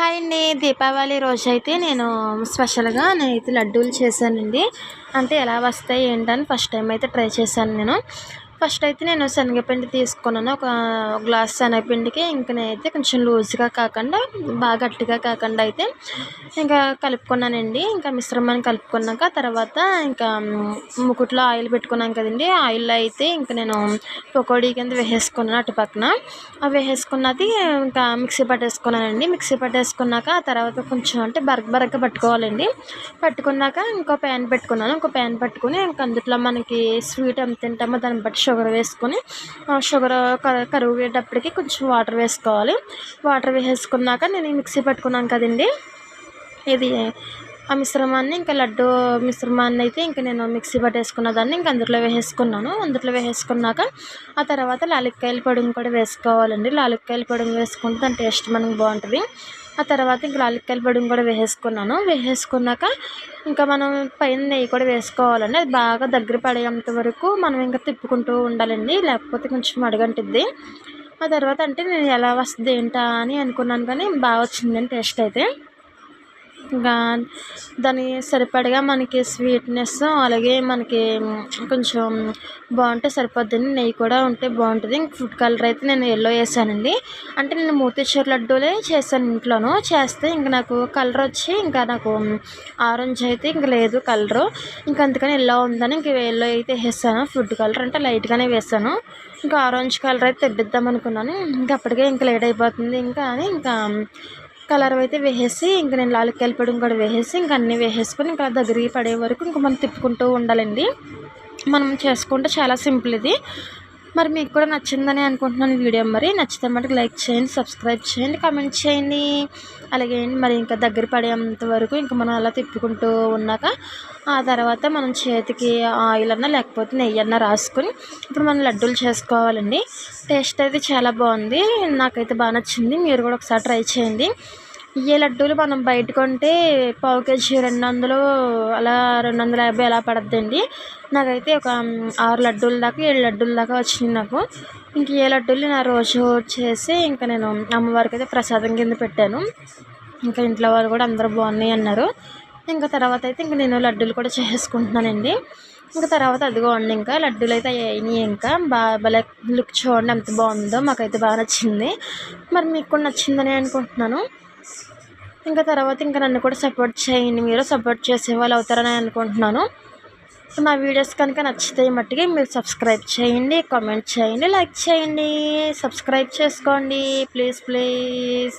Hi అండి. దీపావళి రోజైతే నేనైతే లడ్డూలు చేశానండి. అంటే ఎలా వస్తాయి ఏంటని ఫస్ట్ టైం అయితే ట్రై చేశాను నేను. ఫస్ట్ అయితే నేను శనగపిండి తీసుకున్నాను. ఒక గ్లాస్ శనగపిండికి నేనైతే కొంచెం లూజ్‌గా కాకుండా బాగా గట్టిగా కాకుండా అయితే ఇంకా కలుపుకున్నానండి. ఇంకా మిశ్రమాన్ని కలుపుకున్నాక తర్వాత ఇంకా మూకుట్లో ఆయిల్ పెట్టుకున్నాం కదండీ! ఆయిల్‌లో అయితే నేను పకోడీ కింద వేసేసుకున్నాను అటు పక్కన. వేసేసుకున్నది ఇంకా మిక్సీ పట్టేసుకున్నానండి. మిక్సీ పట్టేసుకున్నాక ఆ తర్వాత కొంచెం అంటే బరకగా పట్టుకోవాలండి. పట్టుకున్నాక ఇంకో ప్యాన్ పెట్టుకున్నాను. ఇంకో ప్యాన్ పట్టుకొని అందులో మనకి స్వీట్ ఎంత తింటామో దాన్ని బట్టి షుగర్ వేసుకొని షుగర్ కరిగేటప్పటికి కొంచెం వాటర్ వేసుకోవాలి. వాటర్ వేసేసుకున్నాక నేను ఈ మిక్సీ పట్టుకున్నాను కదండీ! ఇది ఆ మిశ్రమాన్ని లడ్డు మిశ్రమాన్ని అయితే నేను మిక్సీ పట్టేసుకున్న దాన్ని అందులో వేసేసుకున్నాను. అందులో వేసేసుకున్నాక ఆ తర్వాత యాలక్కాయల పొడిని కూడా వేసుకోవాలండి. యాలక్కాయల పొడిని వేసుకుంటే దాని టేస్ట్ మనకు బాగుంటుంది. ఆ తర్వాత యాలక్కాయల పొడిని కూడా వేసేసుకున్నాను. వేసేసుకున్నాక మనం పైన నెయ్యి కూడా వేసుకోవాలండి. అది బాగా దగ్గర పడేంత వరకు మనం తిప్పుకుంటూ ఉండాలండి. లేకపోతే కొంచెం అడుగంటుద్ది. ఆ తర్వాత అంటే నేను ఎలా వస్తుంది ఏంటా అని అనుకున్నాను, కానీ బాగా వచ్చిందండి టేస్ట్ అయితే. ఇంకా దానికి సరిపడగా మనకి స్వీట్‌నెస్ అలాగే మనకి కొంచెం బాగుంటే సరిపోద్దండి. నెయ్యి కూడా ఉంటే బాగుంటుంది. ఫుడ్ కలర్ అయితే నేను యెల్లో వేసానండి. అంటే నేను మోతీచూర్ లడ్డూలే చేశాను ఇంట్లోను. చేస్తే నాకు కలర్ వచ్చి నాకు ఆరెంజ్ అయితే లేదు కలరు. అందుకని యెల్లో ఉందని యెల్లో అయితే వేసేసాను. ఫుడ్ కలర్ అంటే లైట్‌గానే వేసాను. ఆరెంజ్ కలర్ అయితే తెప్పిద్దాం అనుకున్నాను. అప్పటికే లేట్ అయిపోతుంది అని కలర్ అయితే వేసేసి నేను యాలక్కాయల పొడిని కూడా వేసేసి అన్నీ వేసేసుకొని దగ్గరికి పడే వరకు మనం తిప్పుకుంటూ ఉండాలండి. మనం చేసుకుంటే చాలా సింపుల్ ఇది. మరి మీకు కూడా నచ్చిందని అనుకుంటున్నాను వీడియో. మరి నచ్చితే మటుకు లైక్ చేయండి, సబ్స్క్రైబ్ చేయండి, కామెంట్ చేయండి. అలాగే మరి దగ్గర పడేంత వరకు మనం అలా తిప్పుకుంటూ ఉన్నాక ఆ తర్వాత మనం చేతికి ఆయిల్ అన్నా లేకపోతే నెయ్యి అన్నా రాసుకొని ఇప్పుడు మనం లడ్డూలు చేసుకోవాలండి. టేస్ట్ అయితే చాలా బాగుంది. నాకైతే బాగా నచ్చింది. మీరు కూడా ఒకసారి ట్రై చేయండి. ఈ లడ్డూలు మనం బయట కొంటే పావు కేజీ 200 అలా 250 అలా పడుద్దండి. నాకైతే ఒక 6 లడ్డూల దాకా 7 లడ్డూల దాకా వచ్చినాయి నాకు. ఈ లడ్డూలు నా రోజు చేసి నేను అమ్మవారికి అయితే ప్రసాదం కింద పెట్టాను. ఇంట్లో వాళ్ళు కూడా అందరూ బాగున్నాయి అన్నారు. తర్వాత అయితే నేను లడ్డూలు కూడా చేసేసుకుంటున్నానండి. తర్వాత అదిగోండి లడ్డూలు అయితే అయినాయి. భలే లుక్ చూడండి ఎంత బాగుందో. మాకైతే బాగా నచ్చింది. మరి మీకు కూడా నచ్చిందని అనుకుంటున్నాను. తర్వాత నన్ను కూడా సపోర్ట్ చేయండి. మీరు సపోర్ట్ చేసేవాళ్ళు అవుతారని అనుకుంటున్నాను. నా వీడియోస్ కనుక నచ్చితే మట్టుకి మీరు సబ్స్క్రైబ్ చేయండి, కామెంట్ చేయండి, లైక్ చేయండి, సబ్స్క్రైబ్ చేసుకోండి ప్లీజ్.